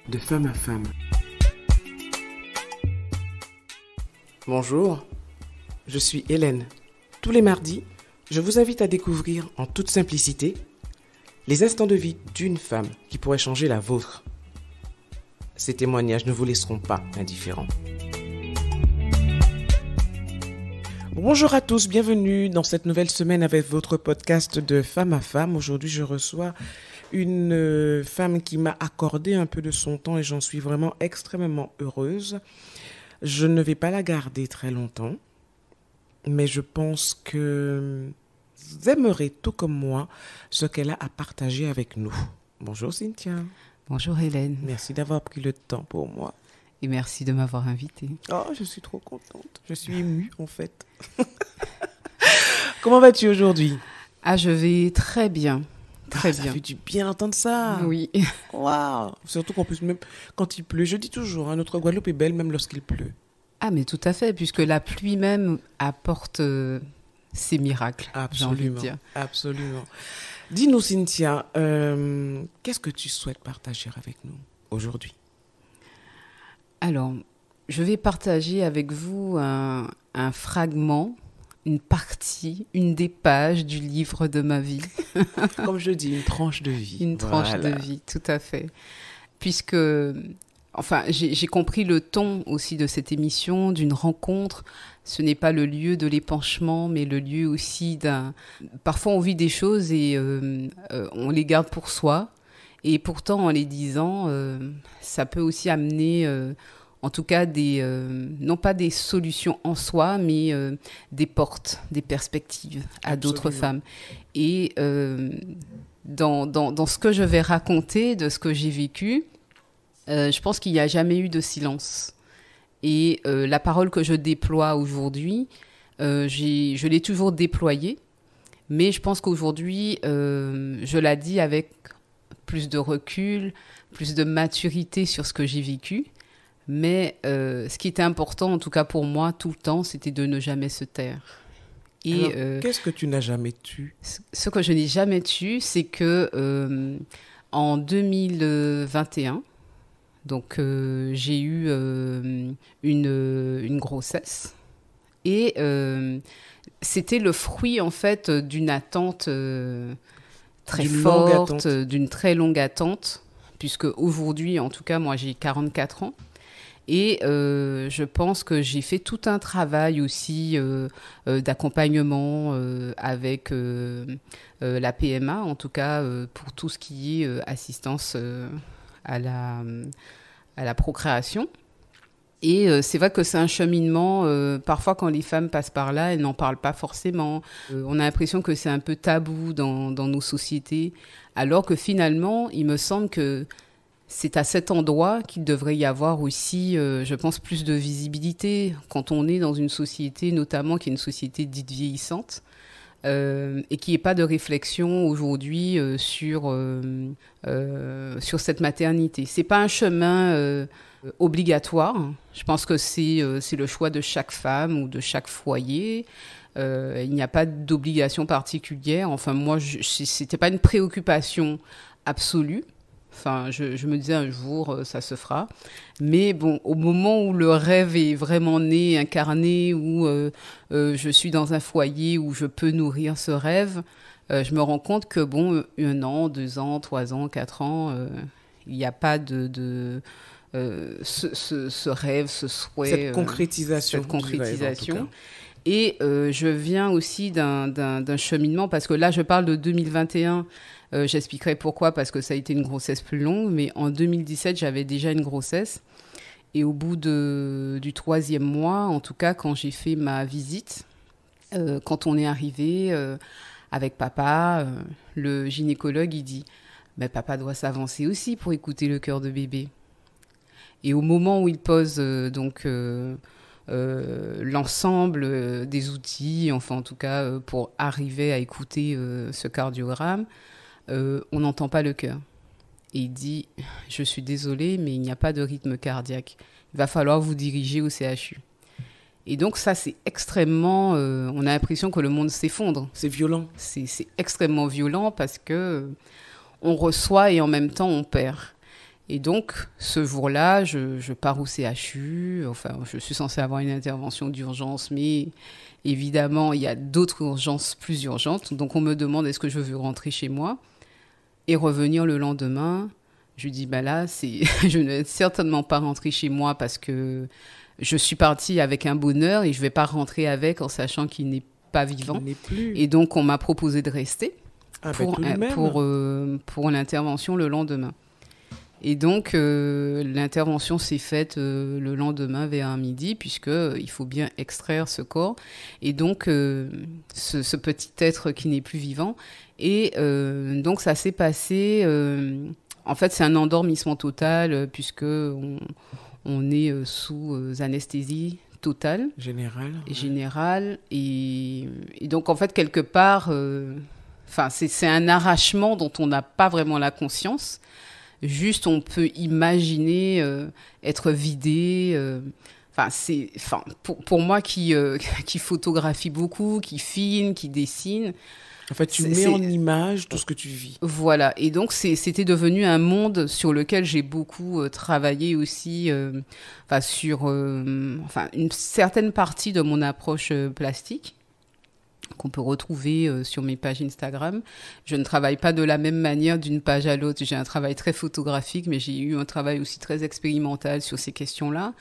de femme à femme. Bonjour, je suis Hélène. Tous les mardis, je vous invite à découvrir en toute simplicité les instants de vie d'une femme qui pourrait changer la vôtre. Ces témoignages ne vous laisseront pas indifférents. Bonjour à tous, bienvenue dans cette nouvelle semaine avec votre podcast de femme à femme. Aujourd'hui, je reçois une femme qui m'a accordé un peu de son temps et j'en suis vraiment extrêmement heureuse. Je ne vais pas la garder très longtemps, mais je pense que vous aimerez tout comme moi ce qu'elle a à partager avec nous. Bonjour Cynthia. Bonjour Hélène. Merci d'avoir pris le temps pour moi. Et merci de m'avoir invitée. Oh, je suis trop contente. Je suis émue en fait. Comment vas-tu aujourd'hui? Ah, je vais très bien. Très bien. Ça fait du bien d'entendre ça. Oui. Waouh. Surtout qu'en plus, même quand il pleut, je dis toujours, notre Guadeloupe est belle même lorsqu'il pleut. Ah, mais tout à fait, puisque la pluie même apporte ses miracles. Absolument, j'ai envie de dire. Absolument. Dis-nous, Cynthia, qu'est-ce que tu souhaites partager avec nous aujourd'hui? Alors, je vais partager avec vous un fragment, une partie, une des pages du livre de ma vie. Comme je dis, une tranche de vie. Une tranche de vie, tout à fait. Puisque, enfin, j'ai compris le ton aussi de cette émission, d'une rencontre. Ce n'est pas le lieu de l'épanchement, mais le lieu aussi d'un... Parfois, on vit des choses et on les garde pour soi. Et pourtant, en les disant, ça peut aussi amener... en tout cas, non pas des solutions en soi, mais des portes, des perspectives à d'autres femmes. Et dans ce que je vais raconter, de ce que j'ai vécu, je pense qu'il n'y a jamais eu de silence. Et la parole que je déploie aujourd'hui, je l'ai toujours déployée, mais je pense qu'aujourd'hui, je la dis avec plus de recul, plus de maturité sur ce que j'ai vécu. Mais ce qui était important, en tout cas pour moi, tout le temps, c'était de ne jamais se taire. Et alors, qu'est-ce que tu n'as jamais tu? Ce que je n'ai jamais tu, c'est que en 2021, donc j'ai eu une grossesse et c'était le fruit en fait d'une attente très forte, d'une très longue attente, puisque aujourd'hui, en tout cas, moi j'ai 44 ans. Et je pense que j'ai fait tout un travail aussi d'accompagnement avec la PMA, en tout cas pour tout ce qui est assistance à la procréation. Et c'est vrai que c'est un cheminement, parfois quand les femmes passent par là, elles n'en parlent pas forcément. On a l'impression que c'est un peu tabou dans nos sociétés, alors que finalement, il me semble que c'est à cet endroit qu'il devrait y avoir aussi, je pense, plus de visibilité quand on est dans une société, notamment qui est une société dite vieillissante, et qu'il n'y ait pas de réflexion aujourd'hui sur cette maternité. Ce n'est pas un chemin obligatoire. Je pense que c'est le choix de chaque femme ou de chaque foyer. Il n'y a pas d'obligation particulière. Enfin, moi, ce n'était pas une préoccupation absolue. Enfin, je me disais un jour, ça se fera. Mais bon, au moment où le rêve est vraiment né, incarné, où je suis dans un foyer où je peux nourrir ce rêve, je me rends compte que, bon, 1 an, 2 ans, 3 ans, 4 ans, il n'y a pas ce rêve, ce souhait. Cette concrétisation. Et je viens aussi d'un cheminement, parce que là, je parle de 2021. J'expliquerai pourquoi, parce que ça a été une grossesse plus longue. Mais en 2017, j'avais déjà une grossesse. Et au bout du 3e mois, en tout cas, quand j'ai fait ma visite, quand on est arrivé avec papa, le gynécologue, il dit « Papa doit s'avancer aussi pour écouter le cœur de bébé ». Et au moment où il pose l'ensemble des outils, enfin en tout cas pour arriver à écouter ce cardiogramme, on n'entend pas le cœur. Et il dit « Je suis désolée, mais il n'y a pas de rythme cardiaque. Il va falloir vous diriger au CHU. » Et donc ça, c'est extrêmement... on a l'impression que le monde s'effondre. C'est violent. C'est extrêmement violent parce que on reçoit et en même temps on perd. Et donc, ce jour-là, je pars au CHU. Enfin, je suis censée avoir une intervention d'urgence, mais évidemment, il y a d'autres urgences plus urgentes. Donc, on me demande est-ce que je veux rentrer chez moi et revenir le lendemain. Je lui dis, là, je ne vais certainement pas rentrer chez moi parce que je suis partie avec un bonheur et je ne vais pas rentrer avec en sachant qu'il n'est pas vivant. Il n'est plus. Et donc, on m'a proposé de rester pour l'intervention le lendemain. Et donc, l'intervention s'est faite le lendemain vers midi, puisqu'il faut bien extraire ce corps. Et donc, ce petit être qui n'est plus vivant. Et donc, ça s'est passé... en fait, c'est un endormissement total, puisqu'on est sous anesthésie totale. Générale. Et donc, en fait, quelque part... c'est un arrachement dont on n'a pas vraiment la conscience. Juste, on peut imaginer être vidé. Pour moi qui photographie beaucoup, qui filme, qui dessine. En fait, tu mets en image tout ce que tu vis. Voilà. Et donc, c'était devenu un monde sur lequel j'ai beaucoup travaillé aussi, sur une certaine partie de mon approche plastique, qu'on peut retrouver sur mes pages Instagram. Je ne travaille pas de la même manière d'une page à l'autre. J'ai un travail très photographique, mais j'ai eu un travail aussi très expérimental sur ces questions-là.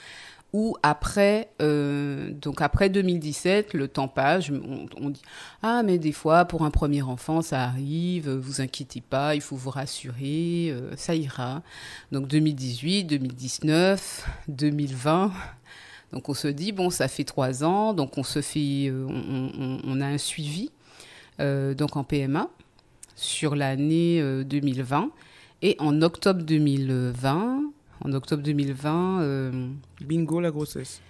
Où après 2017, le temps passe, on dit « Ah, mais des fois, pour un premier enfant, ça arrive, vous inquiétez pas, il faut vous rassurer, ça ira. » Donc 2018, 2019, 2020... Donc, on se dit, ça fait 3 ans, donc on a un suivi donc en PMA sur l'année 2020. Et en octobre 2020... bingo, la grossesse.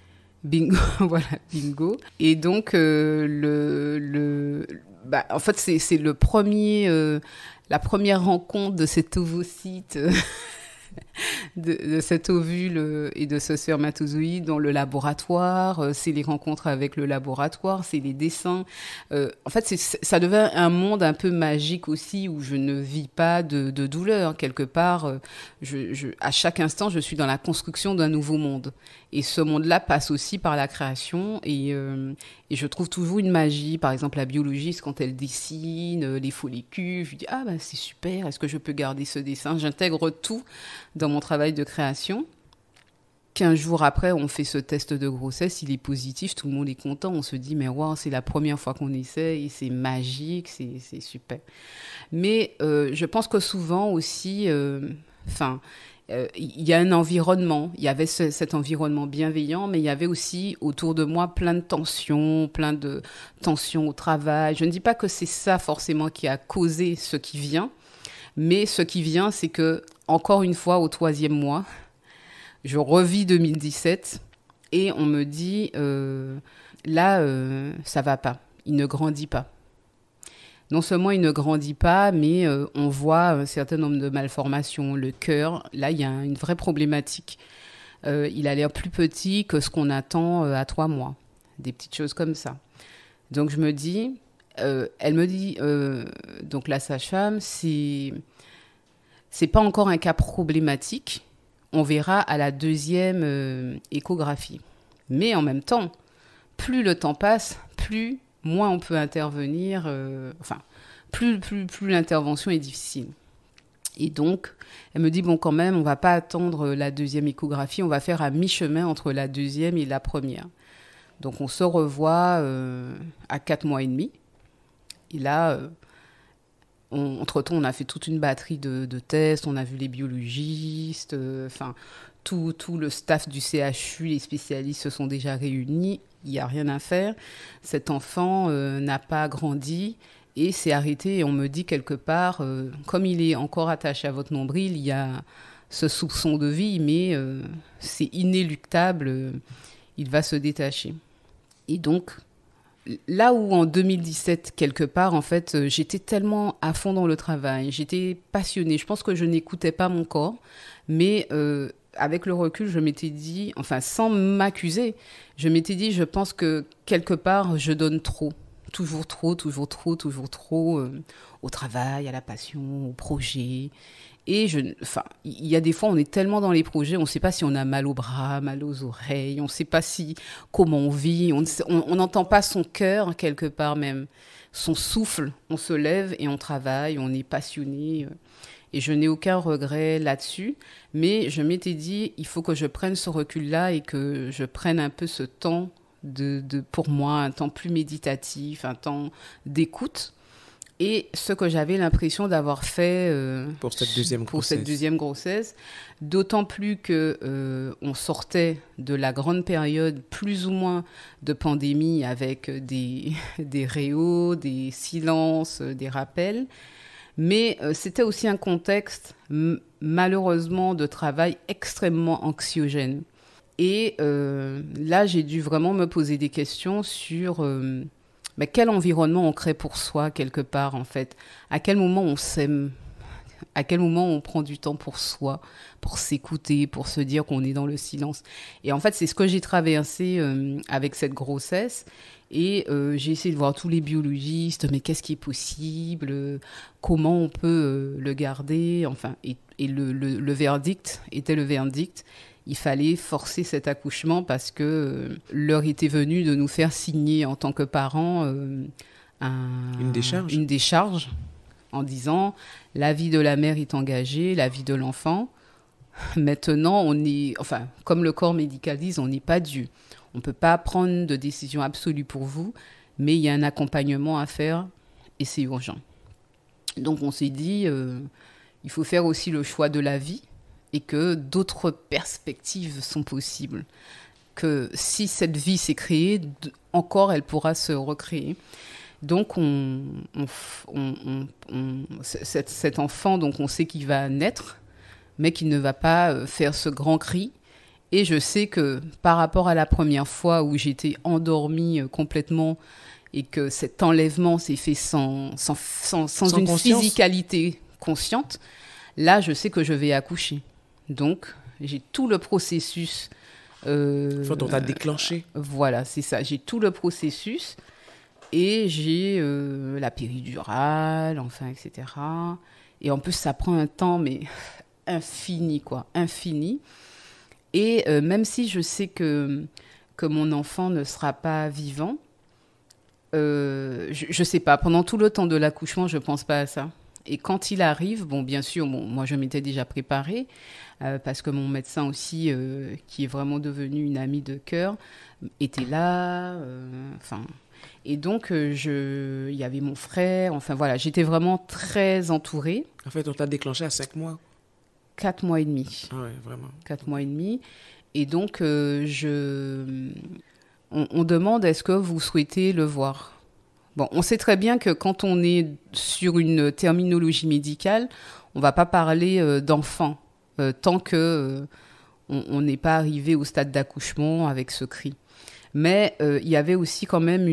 Bingo, voilà, bingo. Et donc, en fait, c'est la première rencontre de cet ovocyte... de cet ovule et de ce spermatozoïde dans le laboratoire, c'est les rencontres avec le laboratoire, c'est les dessins. En fait, ça devient un monde un peu magique aussi où je ne vis pas de douleur. Quelque part, à chaque instant, je suis dans la construction d'un nouveau monde. Et ce monde-là passe aussi par la création et je trouve toujours une magie. Par exemple, la biologiste, quand elle dessine les follicules, je lui dis « Ah, c'est super, est-ce que je peux garder ce dessin ?» J'intègre tout dans mon travail de création. 15 jours après, on fait ce test de grossesse, il est positif, tout le monde est content. On se dit « Mais wow, c'est la première fois qu'on essaye, c'est magique, c'est super. » Mais je pense que souvent aussi... il y a un environnement, il y avait cet environnement bienveillant, mais il y avait aussi autour de moi plein de tensions au travail. Je ne dis pas que c'est ça forcément qui a causé ce qui vient, mais ce qui vient, c'est que, encore une fois, au 3e mois, je revis 2017 et on me dit, ça va pas, il ne grandit pas. Non seulement il ne grandit pas, mais on voit un certain nombre de malformations. Le cœur, là, il y a une vraie problématique. Il a l'air plus petit que ce qu'on attend à 3 mois. Des petites choses comme ça. Donc, je me dis... elle me dit, donc la sage-femme, c'est pas encore un cas problématique. On verra à la 2e échographie. Mais en même temps, plus le temps passe, moins on peut intervenir, plus l'intervention est difficile. Et donc, elle me dit, quand même, on ne va pas attendre la 2e échographie, on va faire à mi-chemin entre la 2e et la 1re. Donc, on se revoit à 4 mois et demi. Et là, entre-temps, on a fait toute une batterie de tests, on a vu les biologistes, tout le staff du CHU, les spécialistes se sont déjà réunis. Il n'y a rien à faire. Cet enfant n'a pas grandi et s'est arrêté. Et on me dit quelque part, comme il est encore attaché à votre nombril, il y a ce soupçon de vie, mais c'est inéluctable, il va se détacher. Et donc, là où en 2017, quelque part, en fait, j'étais tellement à fond dans le travail, j'étais passionnée. Je pense que je n'écoutais pas mon corps, mais... avec le recul, je m'étais dit, sans m'accuser, je m'étais dit, je pense que quelque part, je donne trop. Toujours trop au travail, à la passion, au projet. Et il y a des fois, on est tellement dans les projets, on ne sait pas si on a mal aux bras, mal aux oreilles, on ne sait pas comment on vit, on n'entend pas son cœur quelque part même, son souffle. On se lève et on travaille, on est passionné. Et je n'ai aucun regret là-dessus. Mais je m'étais dit, il faut que je prenne ce recul-là et que je prenne un peu ce temps pour moi, un temps plus méditatif, un temps d'écoute. Et ce que j'avais l'impression d'avoir fait pour cette deuxième grossesse, d'autant plus que on sortait de la grande période plus ou moins de pandémie avec des réos, des silences, des rappels. Mais c'était aussi un contexte malheureusement de travail extrêmement anxiogène. Et là, j'ai dû vraiment me poser des questions sur mais quel environnement on crée pour soi, quelque part, en fait. À quel moment on s'aime? À quel moment on prend du temps pour soi, pour s'écouter, pour se dire qu'on est dans le silence? Et en fait, c'est ce que j'ai traversé avec cette grossesse. Et j'ai essayé de voir tous les biologistes, mais qu'est-ce qui est possible? Comment on peut le garder? Enfin, et le verdict était le verdict. Il fallait forcer cet accouchement parce que l'heure était venue de nous faire signer en tant que parents une décharge en disant la vie de la mère est engagée, la vie de l'enfant. Maintenant, comme le corps médical dit, on n'est pas Dieu. On ne peut pas prendre de décision absolue pour vous, mais il y a un accompagnement à faire et c'est urgent. Donc on s'est dit, il faut faire aussi le choix de la vie et que d'autres perspectives sont possibles. Que si cette vie s'est créée, encore elle pourra se recréer. Donc cet enfant, donc on sait qu'il va naître, mais qu'il ne va pas faire ce grand cri. Et je sais que par rapport à la première fois où j'étais endormie complètement et que cet enlèvement s'est fait sans une physicalité consciente, là, je sais que je vais accoucher. Donc, j'ai tout le processus. On t'a déclenché. Voilà, c'est ça. J'ai tout le processus et j'ai la péridurale, enfin, etc. Et en plus, ça prend un temps, mais infini, quoi, infini. Et même si je sais que mon enfant ne sera pas vivant, je ne sais pas, pendant tout le temps de l'accouchement, je ne pense pas à ça. Et quand il arrive, bien sûr, moi je m'étais déjà préparée, parce que mon médecin aussi, qui est vraiment devenu une amie de cœur, était là. Et donc, il y avait mon frère, enfin voilà, j'étais vraiment très entourée. En fait, on t'a déclenché à 5 mois. 4 mois et demi. Ah ouais, vraiment. 4 mois et demi. Et donc, on demande, est-ce que vous souhaitez le voir? Bon, on sait très bien que quand on est sur une terminologie médicale, on ne va pas parler d'enfant tant que on n'est pas arrivé au stade d'accouchement avec ce cri. Mais il y avait aussi quand même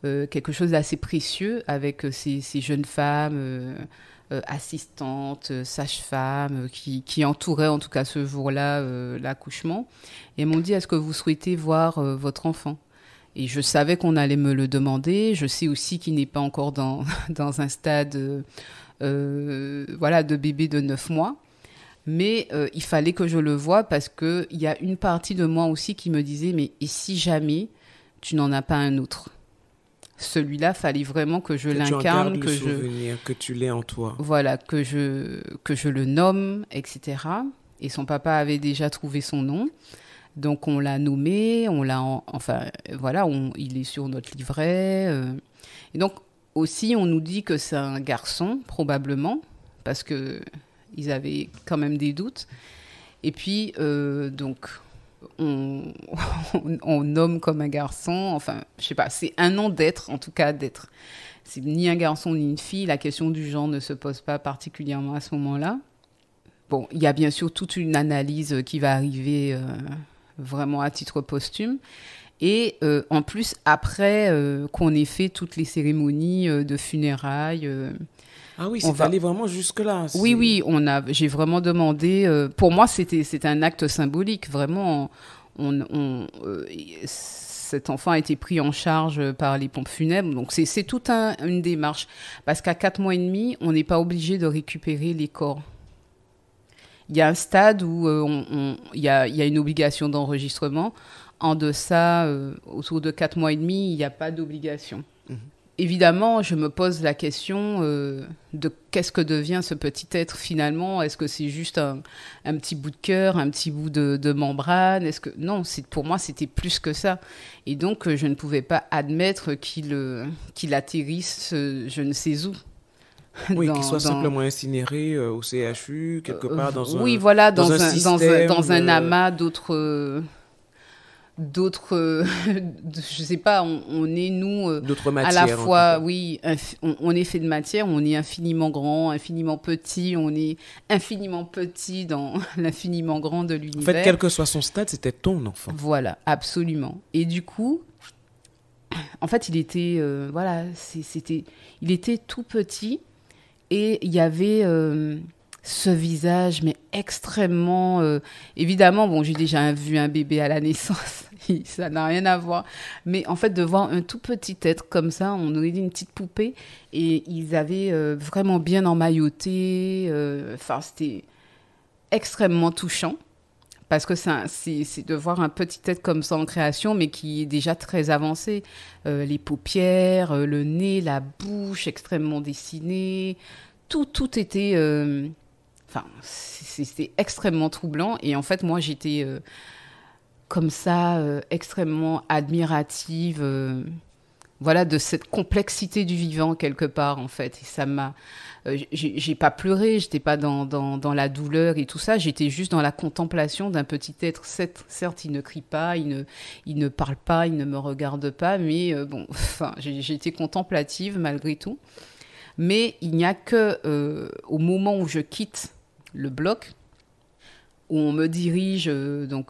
quelque chose d'assez précieux avec ces jeunes femmes assistantes, sages-femmes qui entouraient en tout cas ce jour-là l'accouchement. Et m'ont dit, est-ce que vous souhaitez voir votre enfant? Et je savais qu'on allait me le demander. Je sais aussi qu'il n'est pas encore dans un stade de bébé de 9 mois. Mais il fallait que je le voie parce qu'il y a une partie de moi aussi qui me disait, mais et si jamais tu n'en as pas un autre? Celui-là, fallait vraiment que je l'incarne, que tu l'aies en toi. Voilà, que je le nomme, etc. Et son papa avait déjà trouvé son nom. Donc on l'a nommé, il est sur notre livret. Et donc aussi, on nous dit que c'est un garçon, probablement, parce que ils avaient quand même des doutes. Et puis, donc, on nomme comme un garçon, enfin, je sais pas, c'est un nom d'être, en tout cas d'être. C'est ni un garçon ni une fille, la question du genre ne se pose pas particulièrement à ce moment-là. Bon, il y a bien sûr toute une analyse qui va arriver vraiment à titre posthume. Et en plus, après qu'on ait fait toutes les cérémonies de funérailles... Ah oui, c'est allé vraiment jusque-là. Oui, j'ai vraiment demandé... pour moi, c'était un acte symbolique, vraiment. cet enfant a été pris en charge par les pompes funèbres. Donc, c'est toute une démarche. Parce qu'à 4 mois et demi, on n'est pas obligé de récupérer les corps. Il y a un stade où il y a une obligation d'enregistrement. En deçà, autour de 4 mois et demi, il n'y a pas d'obligation. Évidemment, je me pose la question de qu'est-ce que devient ce petit être finalement. Est-ce que c'est juste un petit bout de cœur, un petit bout de membrane? Non, pour moi, c'était plus que ça. Et donc, je ne pouvais pas admettre qu'il atterrisse je ne sais où. Oui, qu'il soit simplement incinéré au CHU, quelque part dans un... Oui, voilà, dans un amas d'autres... je sais pas, on est nous d'autres matières, à la fois, oui, on est fait de matière, on est infiniment grand, infiniment petit, on est infiniment petit dans l'infiniment grand de l'univers. En fait, quel que soit son stade, c'était ton enfant. Voilà, absolument. Et du coup, en fait, il était, il était tout petit et il y avait ce visage, mais extrêmement... évidemment, bon, j'ai déjà vu un bébé à la naissance, ça n'a rien à voir. Mais en fait, de voir un tout petit être comme ça, on aurait dit une petite poupée, et ils avaient vraiment bien emmailloté. C'était extrêmement touchant, parce que c'est de voir un petit être comme ça en création, mais qui est déjà très avancé. Les paupières, le nez, la bouche extrêmement dessinée, tout était... c'était extrêmement troublant. Et en fait, moi, j'étais comme ça, extrêmement admirative, de cette complexité du vivant, quelque part, en fait. Et ça m'a... j'ai pas pleuré, j'étais pas dans la douleur et tout ça. J'étais juste dans la contemplation d'un petit être. Certes, il ne crie pas, il ne parle pas, il ne me regarde pas, mais j'ai été contemplative malgré tout. Mais il n'y a que au moment où je quitte le bloc, où on me dirige dans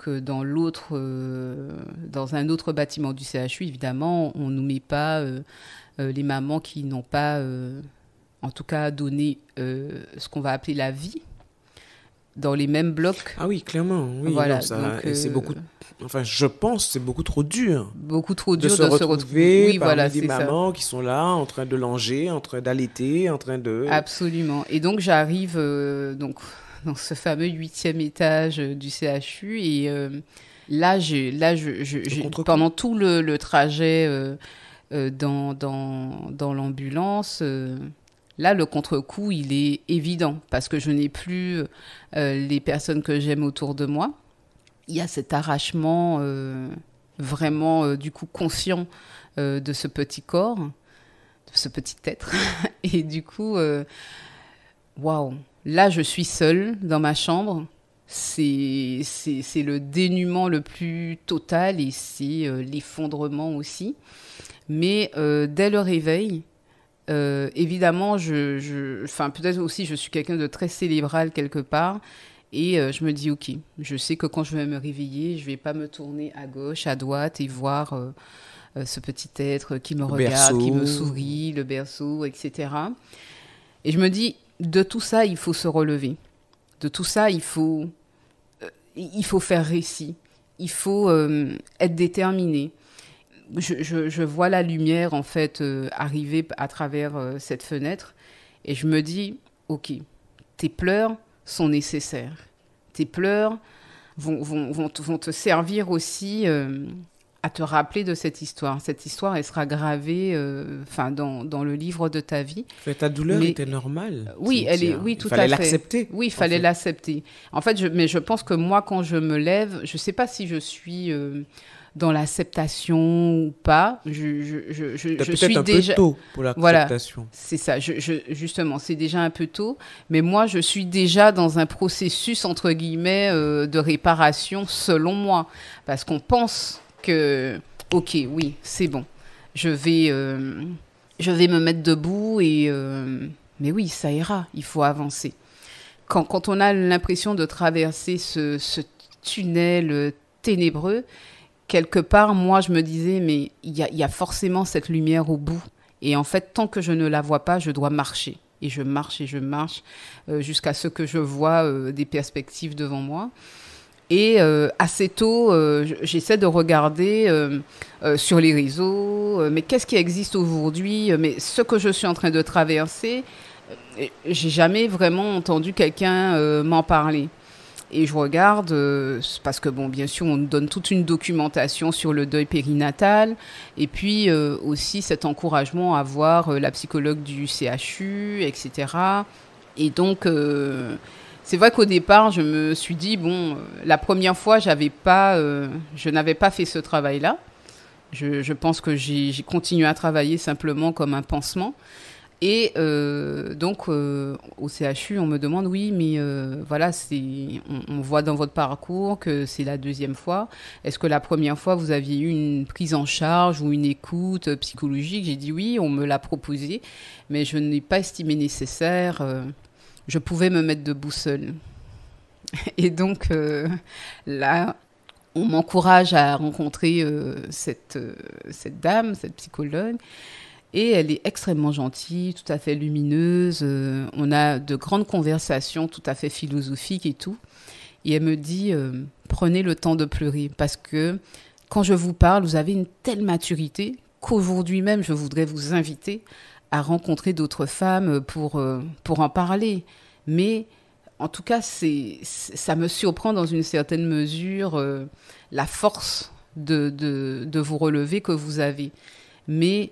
un autre bâtiment du CHU, évidemment, on ne nous met pas les mamans qui n'ont pas, en tout cas, donné ce qu'on va appeler la vie, dans les mêmes blocs. Ah oui, clairement. Oui, voilà, non, c'est beaucoup... Enfin, je pense que c'est beaucoup trop dur. Beaucoup trop dur de se retrouver oui, parmi des mamans qui sont là, en train de langer, en train d'allaiter, en train de... Absolument. Et donc, j'arrive dans ce fameux 8e étage du CHU. Et là, pendant tout le trajet dans l'ambulance... Là, le contre-coup, il est évident parce que je n'ai plus les personnes que j'aime autour de moi. Il y a cet arrachement vraiment, du coup, conscient de ce petit corps, de ce petit être. Et du coup, waouh, là, je suis seule dans ma chambre. C'est le dénuement le plus total et c'est l'effondrement aussi. Mais dès le réveil... évidemment, peut-être aussi, je suis quelqu'un de très cérébral quelque part, et je me dis, ok, je sais que quand je vais me réveiller, je vais pas me tourner à gauche, à droite et voir ce petit être qui me regarde, qui me sourit, le berceau, etc. Et je me dis, de tout ça, il faut se relever. De tout ça, il faut faire récit. Il faut être déterminé. Je vois la lumière, en fait, arriver à travers cette fenêtre et je me dis, ok, tes pleurs sont nécessaires. Tes pleurs vont te servir aussi à te rappeler de cette histoire. Cette histoire, elle sera gravée dans le livre de ta vie. Mais ta douleur était normale. Oui, oui, tout à fait. Il fallait l'accepter. Oui, il fallait l'accepter. En fait, mais je pense que moi, quand je me lève, je ne sais pas si je suis... dans l'acceptation ou pas, je suis un déjà... peu tôt pour l'acceptation. Voilà, c'est ça, justement, c'est déjà un peu tôt, mais moi, je suis déjà dans un processus, entre guillemets, de réparation, selon moi, parce qu'on pense que, ok, oui, c'est bon, je vais me mettre debout, mais oui, ça ira, il faut avancer. Quand on a l'impression de traverser ce tunnel ténébreux, quelque part, moi, je me disais, mais il y a forcément cette lumière au bout. Et en fait, tant que je ne la vois pas, je dois marcher. Et je marche jusqu'à ce que je vois des perspectives devant moi. Et assez tôt, j'essaie de regarder sur les réseaux, mais qu'est-ce qui existe aujourd'hui, mais ce que je suis en train de traverser, j'ai jamais vraiment entendu quelqu'un m'en parler. Et je regarde, parce que, bon, bien sûr, on nous donne toute une documentation sur le deuil périnatal, et puis aussi cet encouragement à voir la psychologue du CHU, etc. Et donc, c'est vrai qu'au départ, je me suis dit, bon, la première fois, je n'avais pas fait ce travail-là. Je pense que j'ai continué à travailler simplement comme un pansement. Et donc, au CHU, on me demande, oui, mais voilà, on voit dans votre parcours que c'est la deuxième fois. Est-ce que la première fois, vous aviez eu une prise en charge ou une écoute psychologique? J'ai dit oui, on me l'a proposé, mais je n'ai pas estimé nécessaire. Je pouvais me mettre debout seule. Et donc, là, on m'encourage à rencontrer cette dame, cette psychologue. Et elle est extrêmement gentille, tout à fait lumineuse. On a de grandes conversations tout à fait philosophiques et tout. Et elle me dit, prenez le temps de pleurer. Parce que quand je vous parle, vous avez une telle maturité qu'aujourd'hui même, je voudrais vous inviter à rencontrer d'autres femmes pour en parler. Mais en tout cas, ça me surprend dans une certaine mesure la force de vous relever que vous avez. Mais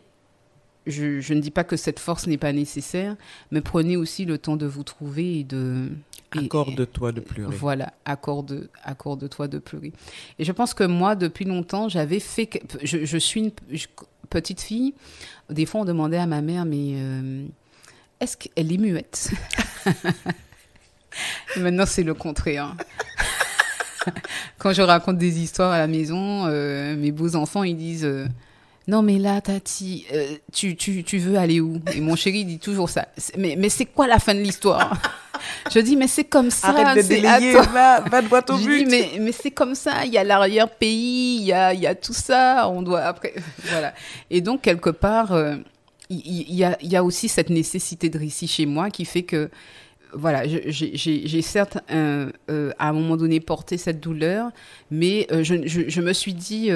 je ne dis pas que cette force n'est pas nécessaire, mais prenez aussi le temps de vous trouver et de... Accorde-toi de pleurer. Voilà, accorde-toi de pleurer. Et je pense que moi, depuis longtemps, j'avais fait... Je suis une petite fille. Des fois, on demandait à ma mère, mais est-ce qu'elle est muette? Et maintenant, c'est le contraire. Quand je raconte des histoires à la maison, mes beaux-enfants, ils disent... non, mais là, Tati, tu veux aller où? Et mon chéri dit toujours ça. Mais c'est quoi la fin de l'histoire? Je dis, mais c'est comme ça. Arrête de délayer, va droit au but. Je dis, mais c'est comme ça. Il y a l'arrière-pays, il y a tout ça. On doit après... Voilà. Et donc, quelque part, il y a aussi cette nécessité de récit chez moi qui fait que voilà, j'ai certes à un moment donné porté cette douleur, mais je me suis dit,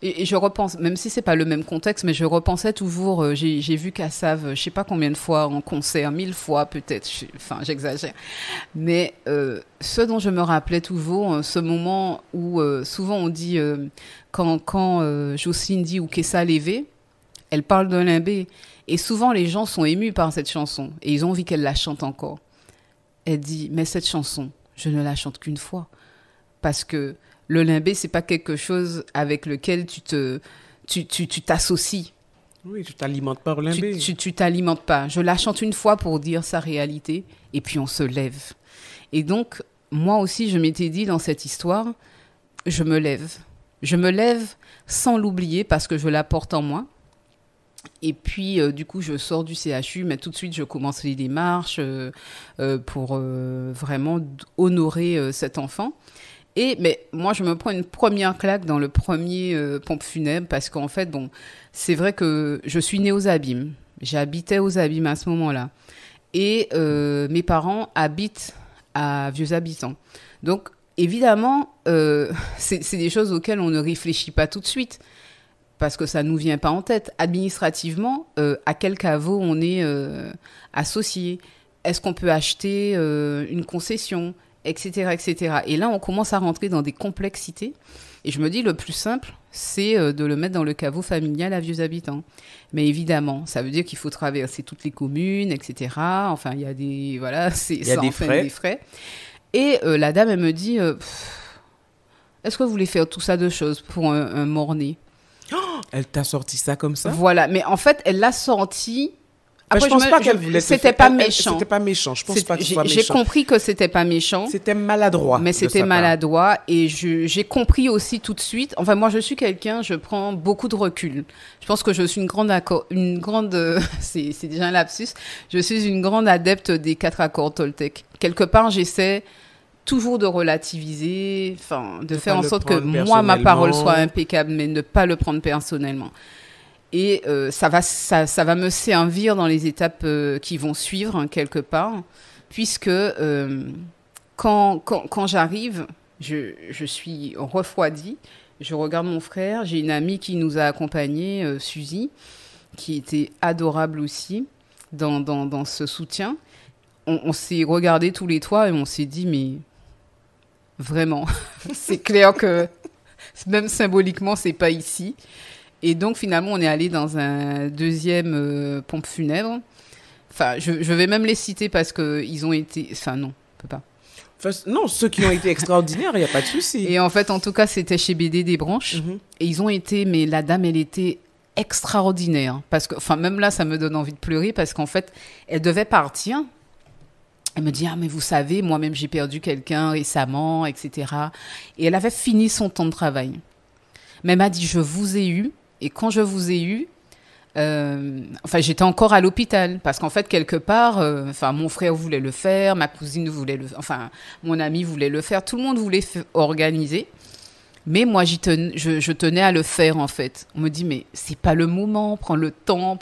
et je repense, même si c'est pas le même contexte, mais je repensais toujours, j'ai vu Kassav, je sais pas combien de fois en concert, 1000 fois peut-être, enfin j'exagère, mais ce dont je me rappelais toujours, ce moment où souvent on dit, quand Jocelyne dit « Ou Kessa levé », elle parle d'un limbé, et souvent les gens sont émus par cette chanson, et ils ont envie qu'elle la chante encore. Elle dit, mais cette chanson, je ne la chante qu'une fois. Parce que le limbé, c'est pas quelque chose avec lequel tu t'associes. Oui, tu t'alimentes pas au limbé. Tu t'alimentes pas. Je la chante une fois pour dire sa réalité, et puis on se lève. Et donc, moi aussi, je m'étais dit dans cette histoire, je me lève. Je me lève sans l'oublier parce que je la porte en moi. Et puis, du coup, je sors du CHU, mais tout de suite, je commence les démarches pour vraiment honorer cet enfant. Mais moi, je me prends une première claque dans le premier pompe funèbre parce qu'en fait, bon, c'est vrai que je suis née aux Abîmes. J'habitais aux Abîmes à ce moment-là. Et mes parents habitent à Vieux-Habitants. Donc, évidemment, c'est des choses auxquelles on ne réfléchit pas tout de suite. Parce que ça ne nous vient pas en tête. Administrativement, à quel caveau on est associé? Est-ce qu'on peut acheter une concession, etc., etc. Et là, on commence à rentrer dans des complexités. Et je me dis, le plus simple, c'est de le mettre dans le caveau familial à Vieux-Habitants. Mais évidemment, ça veut dire qu'il faut traverser toutes les communes, etc. Enfin, il y a des... Voilà, il y a des frais. Et la dame, elle me dit, est-ce que vous voulez faire tout ça de choses pour un mort-né? Oh, elle t'a sorti ça comme ça? Voilà, mais en fait, elle l'a sorti. Après, je pense pas qu'elle voulait. C'était pas méchant. C'était pas méchant. Je pense pas que ce soit méchant. J'ai compris que c'était pas méchant. C'était maladroit. Mais c'était maladroit. Et j'ai compris aussi tout de suite. Enfin, moi, je suis quelqu'un, je prends beaucoup de recul. Je pense que je suis c'est déjà un lapsus. Je suis une grande adepte des 4 accords Toltec. Quelque part, j'essaie toujours de relativiser, enfin, de faire en sorte que moi, ma parole soit impeccable, mais ne pas le prendre personnellement. Et ça va me servir dans les étapes qui vont suivre, hein, quelque part, puisque quand j'arrive, je suis refroidie. Je regarde mon frère. J'ai une amie qui nous a accompagnés, Suzy, qui était adorable aussi dans ce soutien. On s'est regardés tous les trois et on s'est dit, mais vraiment, c'est clair que même symboliquement, c'est pas ici. Et donc, finalement, on est allé dans un deuxième pompe funèbre. Enfin, je vais même les citer parce qu'ils ont été... Enfin, non, on peut pas. Non, ceux qui ont été extraordinaires, il n'y a pas de souci. Et en fait, en tout cas, c'était chez BD des Branches. Et ils ont été... Mais la dame, elle était extraordinaire. Parce que, enfin, même là, ça me donne envie de pleurer parce qu'en fait, elle devait partir. Elle me dit, ah, mais vous savez, moi-même, j'ai perdu quelqu'un récemment, etc. Et elle avait fini son temps de travail. Mais elle m'a dit, je vous ai eu. Et quand je vous ai eu, j'étais encore à l'hôpital. Parce qu'en fait, quelque part, mon frère voulait le faire, ma cousine voulait le faire, enfin, mon ami voulait le faire. Tout le monde voulait organiser. Mais moi, je tenais à le faire, en fait. On me dit, mais c'est pas le moment, prends le temps.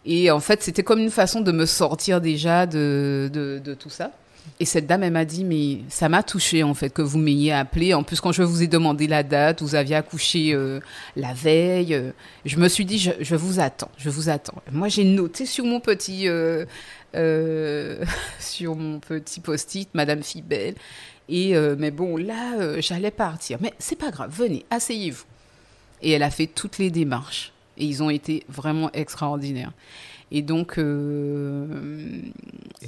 Et en fait, c'était comme une façon de me sortir déjà de tout ça. Et cette dame, elle m'a dit, mais ça m'a touchée, en fait, que vous m'ayez appelée. En plus, quand je vous ai demandé la date, vous aviez accouché la veille. Je me suis dit, je vous attends. Moi, j'ai noté sur mon petit post-it, Madame Fibel. Mais bon, là, j'allais partir. Mais c'est pas grave, venez, asseyez-vous. Et elle a fait toutes les démarches. Et ils ont été vraiment extraordinaires. Et donc... Et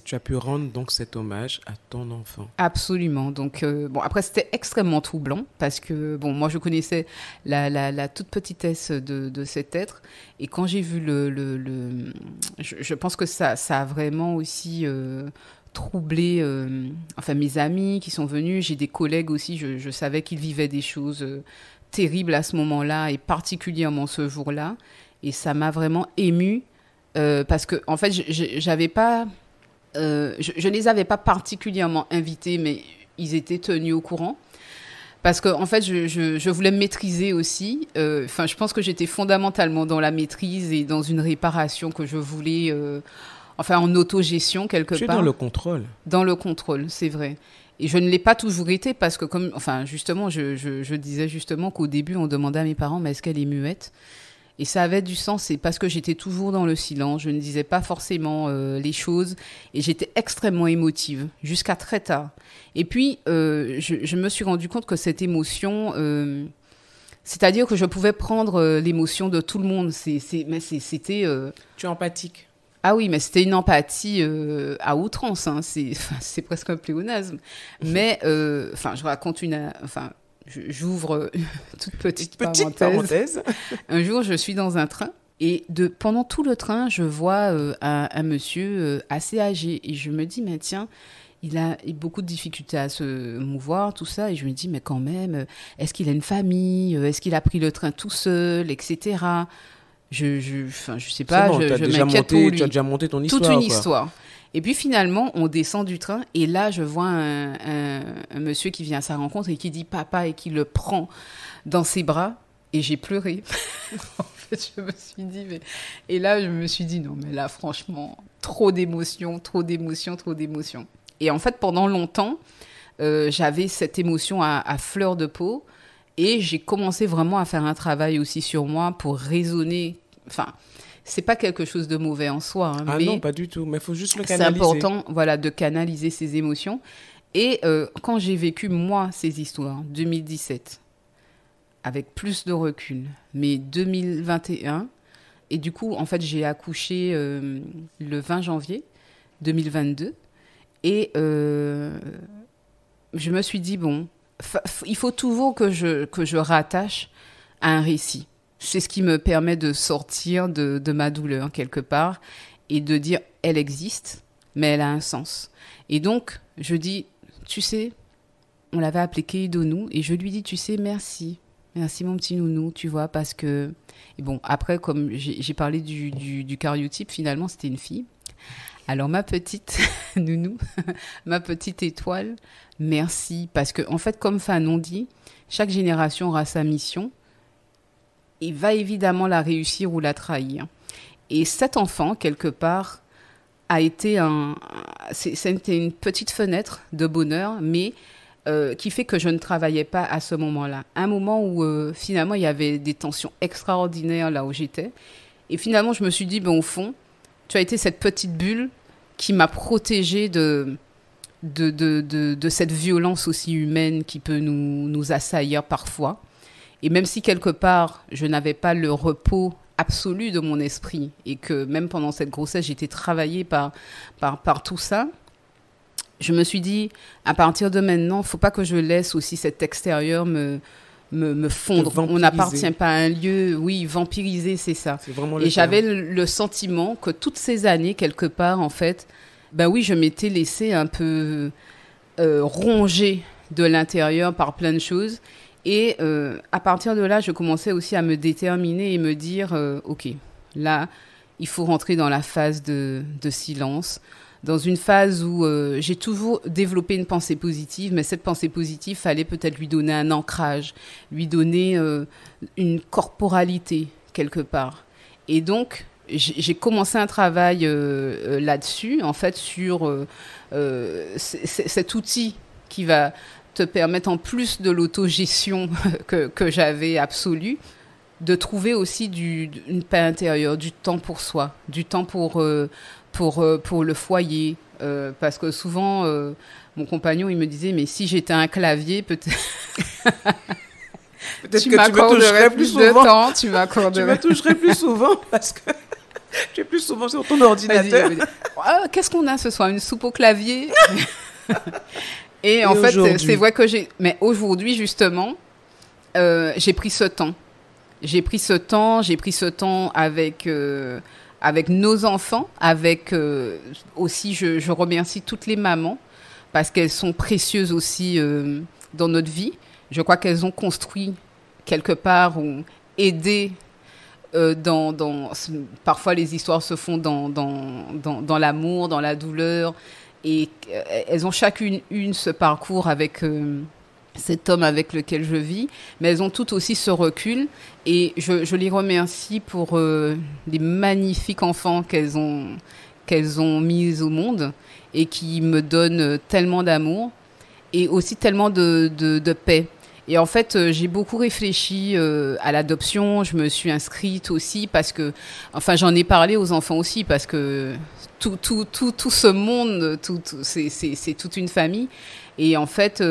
tu as pu rendre donc cet hommage à ton enfant. Absolument. Donc, après, c'était extrêmement troublant parce que, moi, je connaissais la toute petitesse de cet être. Et quand j'ai vu je pense que ça a vraiment aussi troublé mes amis qui sont venus. J'ai des collègues aussi, je savais qu'ils vivaient des choses terribles à ce moment-là et particulièrement ce jour-là. Et ça m'a vraiment émue. Parce que en fait, j'avais pas, je les avais pas particulièrement invités, mais ils étaient tenus au courant. Parce que en fait, je voulais me maîtriser aussi. Je pense que j'étais fondamentalement dans la maîtrise et dans une réparation que je voulais, en autogestion quelque part. Tu es dans le contrôle. Dans le contrôle, c'est vrai. Et je ne l'ai pas toujours été parce que justement, je disais justement qu'au début, on demandait à mes parents, mais est-ce qu'elle est muette ? Et ça avait du sens, c'est parce que j'étais toujours dans le silence, je ne disais pas forcément les choses, et j'étais extrêmement émotive, jusqu'à très tard. Et puis, je me suis rendu compte que cette émotion, c'est-à-dire que je pouvais prendre l'émotion de tout le monde, c'était... Tu es empathique. Ah oui, mais c'était une empathie à outrance, hein. C'est presque un pléonasme. Mais, je raconte j'ouvre une toute petite parenthèse. Un jour, je suis dans un train et pendant tout le train, je vois un monsieur assez âgé et je me dis, mais tiens, il a beaucoup de difficultés à se mouvoir, tout ça. Et je me dis, mais quand même, est-ce qu'il a une famille ? Est-ce qu'il a pris le train tout seul, etc. Je sais pas, je m'inquiète pour lui. Tu as déjà monté ton histoire. Toute une histoire. Et puis finalement, on descend du train et là, je vois un monsieur qui vient à sa rencontre et qui dit papa et qui le prend dans ses bras et j'ai pleuré. En fait, je me suis dit, Et là, je me suis dit, non, mais là, franchement, trop d'émotions. Et en fait, pendant longtemps, j'avais cette émotion à fleur de peau et j'ai commencé vraiment à faire un travail aussi sur moi pour raisonner. C'est pas quelque chose de mauvais en soi. Hein, mais non, pas du tout. Mais il faut juste le canaliser. C'est important, de canaliser ses émotions. Et quand j'ai vécu, moi, ces histoires, 2017, avec plus de recul, mais 2021, et du coup, en fait, j'ai accouché le 20 janvier 2022. Et je me suis dit, il faut toujours que je rattache à un récit. C'est ce qui me permet de sortir de ma douleur, quelque part, et de dire, elle existe, mais elle a un sens. Et donc, je dis, tu sais, on l'avait appelé Keidonou, et je lui dis, tu sais, merci mon petit nounou, tu vois, parce que... Et bon, après, comme j'ai parlé du cariotype, finalement, c'était une fille. Alors, ma petite nounou, ma petite étoile, merci, parce que, en fait, comme Fanon dit, chaque génération aura sa mission, et va évidemment la réussir ou la trahir. Et cet enfant, quelque part, a été c'était une petite fenêtre de bonheur, mais qui fait que je ne travaillais pas à ce moment-là. Un moment où finalement il y avait des tensions extraordinaires là où j'étais. Et finalement je me suis dit, au fond, tu as été cette petite bulle qui m'a protégée de cette violence aussi humaine qui peut nous assaillir parfois. Et même si quelque part je n'avais pas le repos absolu de mon esprit et que même pendant cette grossesse j'étais travaillée par tout ça, je me suis dit, à partir de maintenant, il ne faut pas que je laisse aussi cet extérieur me fondre. On n'appartient pas à un lieu, oui, vampiriser, c'est ça. C'est vraiment et j'avais le sentiment que toutes ces années, quelque part, en fait, oui, je m'étais laissée un peu ronger de l'intérieur par plein de choses. Et à partir de là, je commençais aussi à me déterminer et me dire, OK, là, il faut rentrer dans la phase de silence, dans une phase où j'ai toujours développé une pensée positive, mais cette pensée positive, fallait peut-être lui donner un ancrage, lui donner une corporalité quelque part. Et donc, j'ai commencé un travail là-dessus, en fait, sur cet outil qui va te permettre, en plus de l'autogestion que j'avais absolue, de trouver aussi une paix intérieure, du temps pour soi, du temps pour le foyer. Parce que souvent, mon compagnon, il me disait, mais si j'étais un clavier, peut-être que tu me toucherais plus souvent. Tu m'accorderais. Tu me toucherais plus souvent parce que tu es plus souvent sur ton ordinateur. Qu'est-ce qu'on a ce soir? Une soupe au clavier? Et en fait, c'est vrai que Mais aujourd'hui, justement, j'ai pris ce temps. J'ai pris ce temps avec nos enfants, avec aussi, je remercie toutes les mamans parce qu'elles sont précieuses aussi dans notre vie. Je crois qu'elles ont construit quelque part ou aidé parfois les histoires se font dans l'amour, dans la douleur, et elles ont chacune ce parcours avec cet homme avec lequel je vis, mais elles ont toutes aussi ce recul, et je les remercie pour les magnifiques enfants qu'elles ont mis au monde et qui me donnent tellement d'amour et aussi tellement de paix. Et en fait, j'ai beaucoup réfléchi à l'adoption. Je me suis inscrite aussi parce que, enfin, j'en ai parlé aux enfants aussi parce que tout ce monde, c'est toute une famille. Et en fait,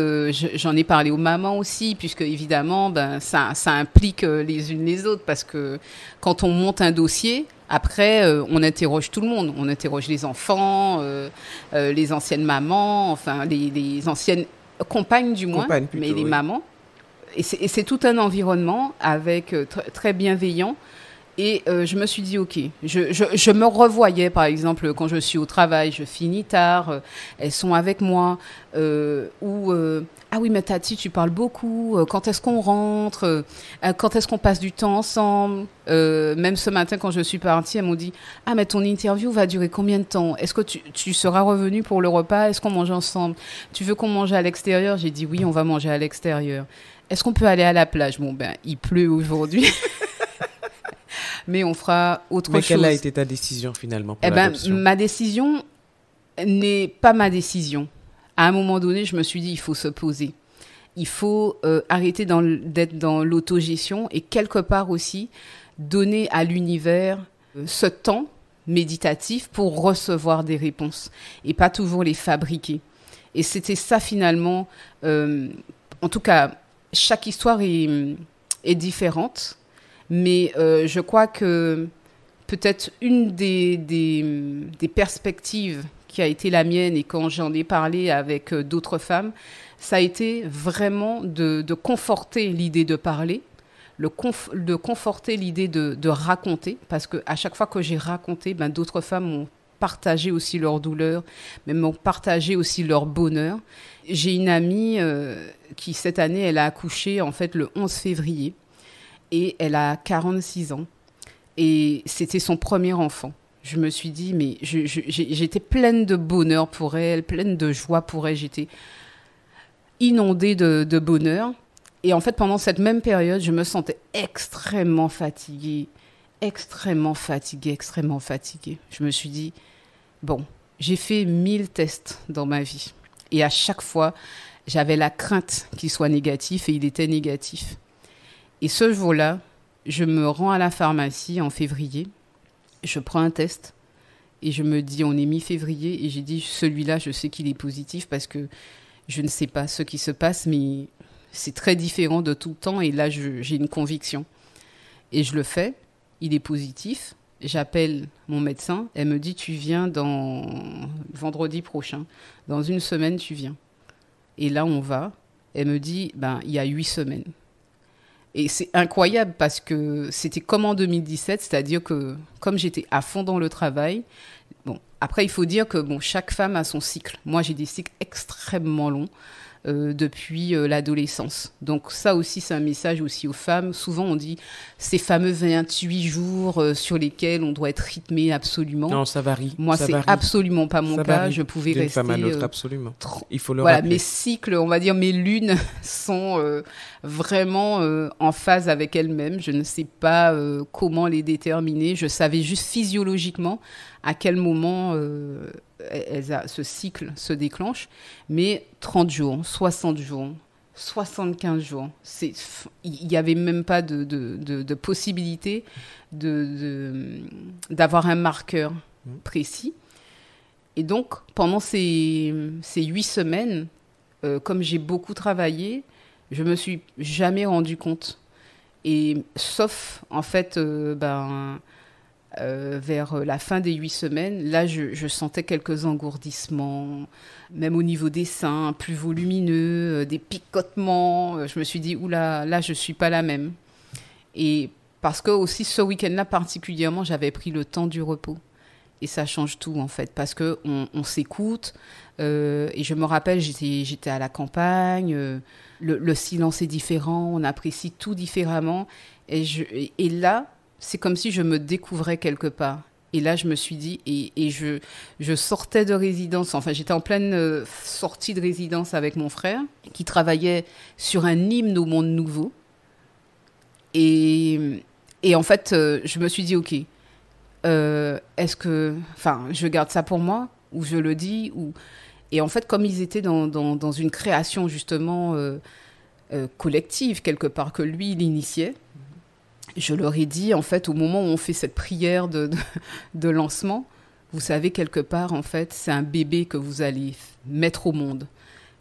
j'en ai parlé aux mamans aussi, puisque évidemment, ça implique les unes les autres, parce que quand on monte un dossier, après, on interroge tout le monde. On interroge les enfants, les anciennes mamans, enfin les anciennes compagnes du moins, plutôt, mais les mamans. Et c'est tout un environnement avec très bienveillant. Et je me suis dit, OK, je me revoyais, par exemple, quand je suis au travail, je finis tard, elles sont avec moi, ah oui, mais Tati, tu parles beaucoup, quand est-ce qu'on rentre, quand est-ce qu'on passe du temps ensemble, même ce matin, quand je suis partie, elles m'ont dit, ah, mais ton interview va durer combien de temps? Est-ce que tu seras revenue pour le repas? Est-ce qu'on mange ensemble? Tu veux qu'on mange à l'extérieur? J'ai dit, oui, on va manger à l'extérieur. Est-ce qu'on peut aller à la plage? Bon, il pleut aujourd'hui. Mais on fera autre chose. Mais quelle a été ta décision finalement pour l'adoption? Ma décision n'est pas ma décision. À un moment donné, je me suis dit, il faut se poser. Il faut arrêter d'être dans l'autogestion et quelque part aussi donner à l'univers ce temps méditatif pour recevoir des réponses et pas toujours les fabriquer. Et c'était ça finalement. En tout cas, chaque histoire est différente. Mais je crois que peut-être une des perspectives qui a été la mienne, et quand j'en ai parlé avec d'autres femmes, ça a été vraiment de conforter l'idée de parler, de conforter l'idée de raconter, parce qu'à chaque fois que j'ai raconté, d'autres femmes m'ont partagé aussi leur douleur, mais m'ont partagé aussi leur bonheur. J'ai une amie qui, cette année, elle a accouché en fait le 11 février. Et elle a 46 ans. Et c'était son premier enfant. Je me suis dit, mais j'étais pleine de bonheur pour elle, pleine de joie pour elle. J'étais inondée de bonheur. Et en fait, pendant cette même période, je me sentais extrêmement fatiguée. Extrêmement fatiguée. Je me suis dit, bon, j'ai fait 1000 tests dans ma vie. Et à chaque fois, j'avais la crainte qu'il soit négatif et il était négatif. Et ce jour-là, je me rends à la pharmacie en février, je prends un test et je me dis, on est mi-février, et j'ai dit, celui-là, je sais qu'il est positif parce que je ne sais pas ce qui se passe, mais c'est très différent de tout le temps et là, j'ai une conviction. Et je le fais, il est positif, j'appelle mon médecin, elle me dit, tu viens vendredi prochain, dans une semaine, tu viens. Et là, on va, elle me dit, il y a 8 semaines. Et c'est incroyable parce que c'était comme en 2017, c'est-à-dire que comme j'étais à fond dans le travail, après il faut dire que chaque femme a son cycle. Moi j'ai des cycles extrêmement longs depuis l'adolescence. Donc ça aussi c'est un message aussi aux femmes. Souvent on dit ces fameux 28 jours sur lesquels on doit être rythmé absolument. Non, ça varie. Moi ça c'est varie. Absolument pas mon ça cas. Varie je pouvais d'une rester. D'une femme à l'autre, absolument. Il faut le rappeler. Mes cycles, on va dire mes lunes sont vraiment en phase avec elles-mêmes. Je ne sais pas comment les déterminer. Je savais juste physiologiquement à quel moment ce cycle se déclenche. Mais 30 jours, 60 jours, 75 jours, il n'y avait même pas de possibilité d'avoir un marqueur précis. Et donc, pendant ces 8 semaines, comme j'ai beaucoup travaillé, je ne me suis jamais rendu compte. Et sauf, en fait, vers la fin des 8 semaines, là, je sentais quelques engourdissements, même au niveau des seins, plus volumineux, des picotements. Je me suis dit, oula, là, je ne suis pas la même. Et parce que aussi, ce week-end-là particulièrement, j'avais pris le temps du repos. Et ça change tout, en fait, parce qu'on s'écoute. Et je me rappelle, j'étais à la campagne, le silence est différent, on apprécie tout différemment. Et là, c'est comme si je me découvrais quelque part. Et là, je me suis dit, et je sortais de résidence, enfin, j'étais en pleine sortie de résidence avec mon frère, qui travaillait sur un hymne au monde nouveau. Et en fait, je me suis dit, OK, est-ce que, je garde ça pour moi, ou je le dis, ou... Et en fait, comme ils étaient dans une création, justement, collective, quelque part, que lui, il initiait, je leur ai dit, en fait, au moment où on fait cette prière de lancement, vous savez, quelque part, en fait, c'est un bébé que vous allez mettre au monde.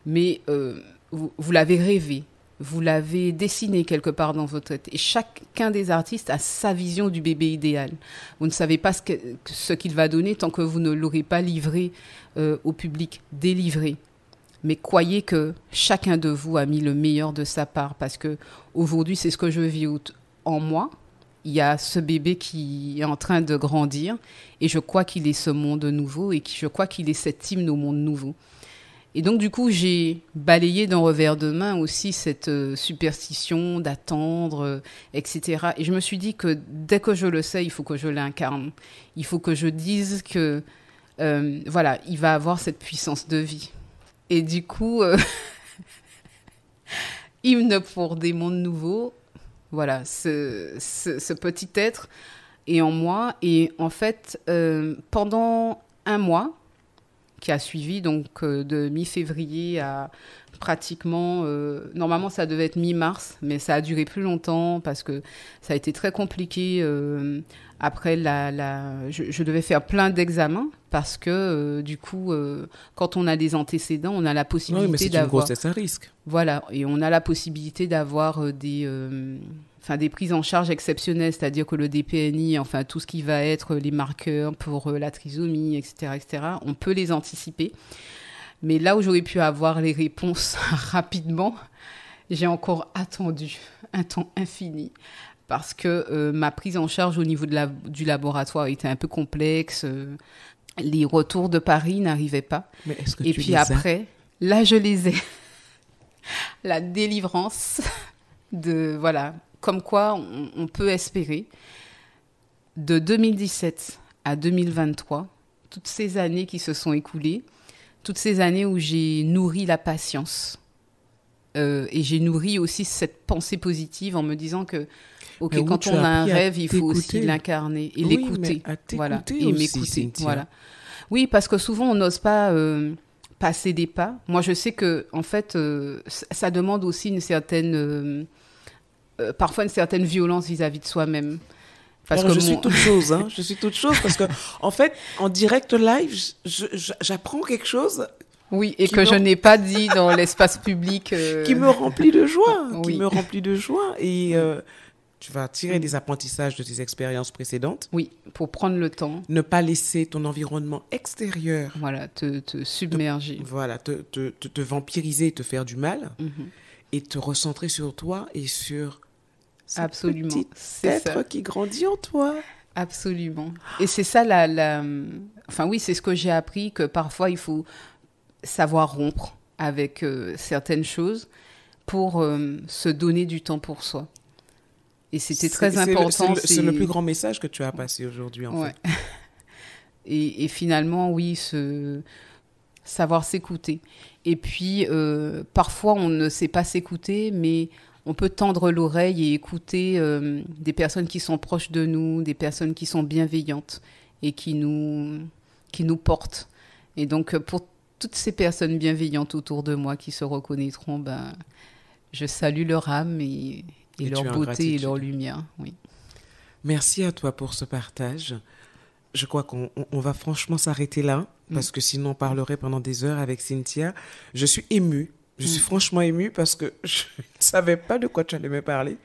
Mais vous l'avez rêvé, vous l'avez dessiné quelque part dans votre tête. Et chacun des artistes a sa vision du bébé idéal. Vous ne savez pas ce qu'il va donner tant que vous ne l'aurez pas livré au public, délivré. Mais croyez que chacun de vous a mis le meilleur de sa part, parce que aujourd'hui, c'est ce que je vis en moi. Il y a ce bébé qui est en train de grandir, et je crois qu'il est ce monde nouveau, et je crois qu'il est cet hymne au monde nouveau. Et donc, du coup, j'ai balayé d'un revers de main aussi cette superstition d'attendre, etc. Et je me suis dit que dès que je le sais, il faut que je l'incarne. Il faut que je dise que, voilà, il va avoir cette puissance de vie. Et du coup, hymne pour des mondes nouveaux, voilà, ce petit être est en moi. Et en fait, pendant un mois, qui a suivi, donc de mi-février à pratiquement... normalement, ça devait être mi-mars, mais ça a duré plus longtemps parce que ça a été très compliqué. Après, je devais faire plein d'examens parce que, du coup, quand on a des antécédents, on a la possibilité mais c'est d'avoir... une grossesse à risque. Voilà, et on a la possibilité d'avoir des prises en charge exceptionnelles, c'est-à-dire que le DPNI, enfin tout ce qui va être les marqueurs pour la trisomie, etc., on peut les anticiper. Mais là où j'aurais pu avoir les réponses rapidement, j'ai encore attendu un temps infini parce que ma prise en charge au niveau du laboratoire était un peu complexe. Les retours de Paris n'arrivaient pas. Mais est-ce que et tu puis les après, là je les ai. La délivrance de... Voilà. Comme quoi, on peut espérer, de 2017 à 2023, toutes ces années qui se sont écoulées, toutes ces années où j'ai nourri la patience, et j'ai nourri aussi cette pensée positive en me disant que, quand on a un rêve, il faut aussi l'incarner et l'écouter. Voilà, et m'écouter. Voilà. Oui, parce que souvent, on n'ose pas passer des pas. Moi, je sais que, en fait, ça demande aussi une certaine, parfois une certaine violence vis-à-vis de soi-même. Parce que je suis toute chose, hein. Je suis toute chose parce que, en fait, en direct live, j'apprends quelque chose. Oui, et que je n'ai pas dit dans l'espace public. Qui me remplit de joie. Oui. Qui me remplit de joie. Et tu vas tirer des apprentissages de tes expériences précédentes. Oui, pour prendre le temps. Ne pas laisser ton environnement extérieur. Voilà, te submerger. Te vampiriser, te faire du mal. Et te recentrer sur toi et sur ce petit être qui grandit en toi. Absolument. Et c'est ça Enfin oui, c'est ce que j'ai appris, que parfois il faut savoir rompre avec certaines choses pour se donner du temps pour soi. Et c'était très important. C'est le plus grand message que tu as passé aujourd'hui, en fait. Et finalement, oui, savoir s'écouter. Et puis, parfois, on ne sait pas s'écouter, mais on peut tendre l'oreille et écouter des personnes qui sont proches de nous, des personnes qui sont bienveillantes et qui nous portent. Et donc, pour toutes ces personnes bienveillantes autour de moi qui se reconnaîtront, je salue leur âme et leur beauté et leur lumière. Oui. Merci à toi pour ce partage. Je crois qu'on va franchement s'arrêter là, parce que sinon on parlerait pendant des heures avec Cynthia. Je suis émue. Je suis franchement émue parce que je ne savais pas de quoi tu allais me parler.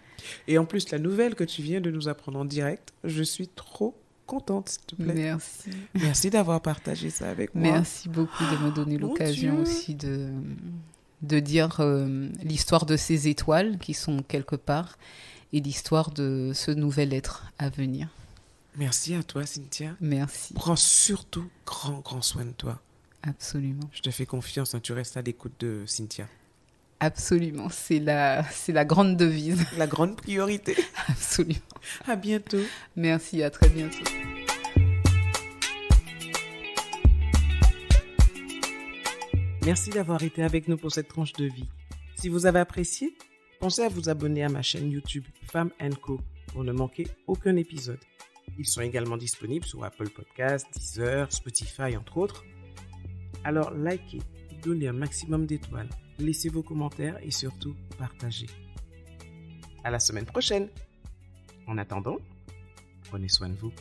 Et en plus, la nouvelle que tu viens de nous apprendre en direct, je suis trop contente, s'il te plaît. Merci. Merci d'avoir partagé ça avec moi. Merci beaucoup de me donner l'occasion aussi de dire l'histoire de ces étoiles qui sont quelque part et l'histoire de ce nouvel être à venir. Merci à toi, Cynthia. Merci. Prends surtout grand soin de toi. Absolument. Je te fais confiance, tu restes à l'écoute de Cynthia. Absolument, c'est la grande devise. La grande priorité. Absolument. À bientôt. Merci, à très bientôt. Merci d'avoir été avec nous pour cette tranche de vie. Si vous avez apprécié, pensez à vous abonner à ma chaîne YouTube Femme & Co pour ne manquer aucun épisode. Ils sont également disponibles sur Apple Podcasts, Deezer, Spotify, entre autres. Alors likez, donnez un maximum d'étoiles, laissez vos commentaires et surtout partagez. À la semaine prochaine. En attendant, prenez soin de vous.